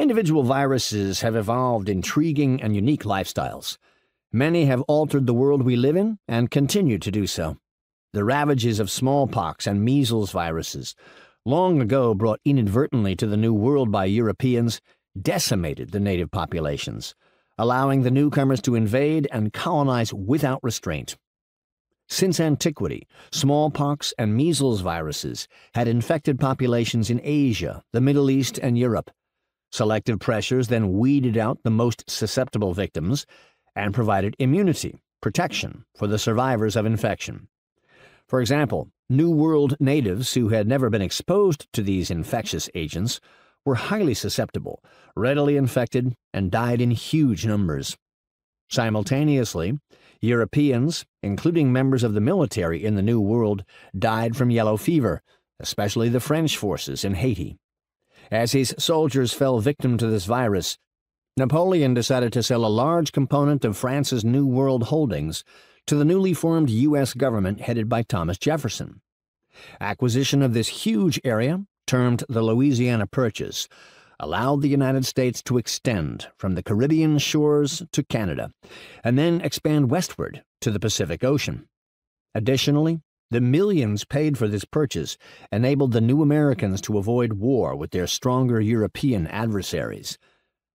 Individual viruses have evolved intriguing and unique lifestyles. Many have altered the world we live in and continue to do so. The ravages of smallpox and measles viruses, long ago brought inadvertently to the New World by Europeans, decimated the native populations, allowing the newcomers to invade and colonize without restraint. Since antiquity, smallpox and measles viruses had infected populations in Asia, the Middle East, and Europe. Selective pressures then weeded out the most susceptible victims and provided immunity, protection for the survivors of infection. For example, New World natives who had never been exposed to these infectious agents were highly susceptible, readily infected, and died in huge numbers. Simultaneously, Europeans, including members of the military in the New World, died from yellow fever, especially the French forces in Haiti. As his soldiers fell victim to this virus, Napoleon decided to sell a large component of France's New World holdings to the newly formed U.S. government headed by Thomas Jefferson. Acquisition of this huge area, termed the Louisiana Purchase, allowed the United States to extend from the Caribbean shores to Canada, and then expand westward to the Pacific Ocean. Additionally, the millions paid for this purchase enabled the new Americans to avoid war with their stronger European adversaries.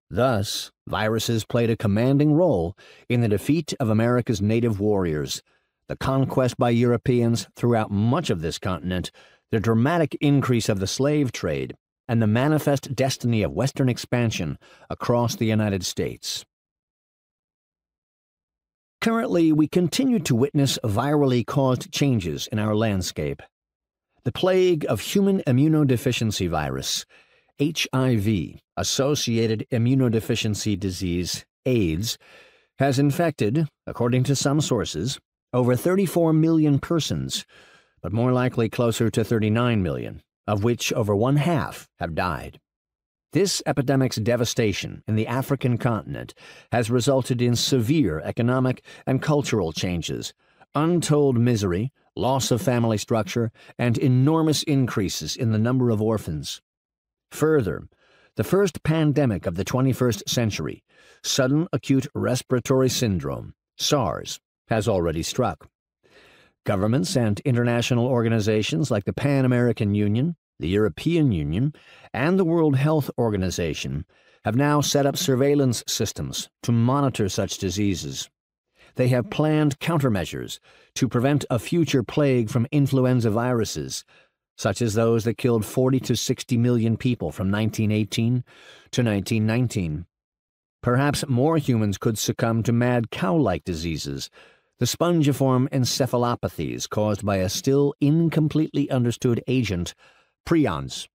Thus, viruses played a commanding role in the defeat of America's native warriors, the conquest by Europeans throughout much of this continent, the dramatic increase of the slave trade, and the manifest destiny of Western expansion across the United States. Currently, we continue to witness virally caused changes in our landscape. The plague of human immunodeficiency virus, HIV, associated immunodeficiency disease, AIDS, has infected, according to some sources, over 34 million persons, but more likely closer to 39 million, of which over one-half have died. This epidemic's devastation in the African continent has resulted in severe economic and cultural changes, untold misery, loss of family structure, and enormous increases in the number of orphans. Further, the first pandemic of the 21st century, sudden acute respiratory syndrome, SARS, has already struck. Governments and international organizations like the Pan American Union, the European Union, and the World Health Organization have now set up surveillance systems to monitor such diseases. They have planned countermeasures to prevent a future plague from influenza viruses, such as those that killed 40 to 60 million people from 1918 to 1919. Perhaps more humans could succumb to mad cow-like diseases, the spongiform encephalopathies caused by a still incompletely understood agent, prions,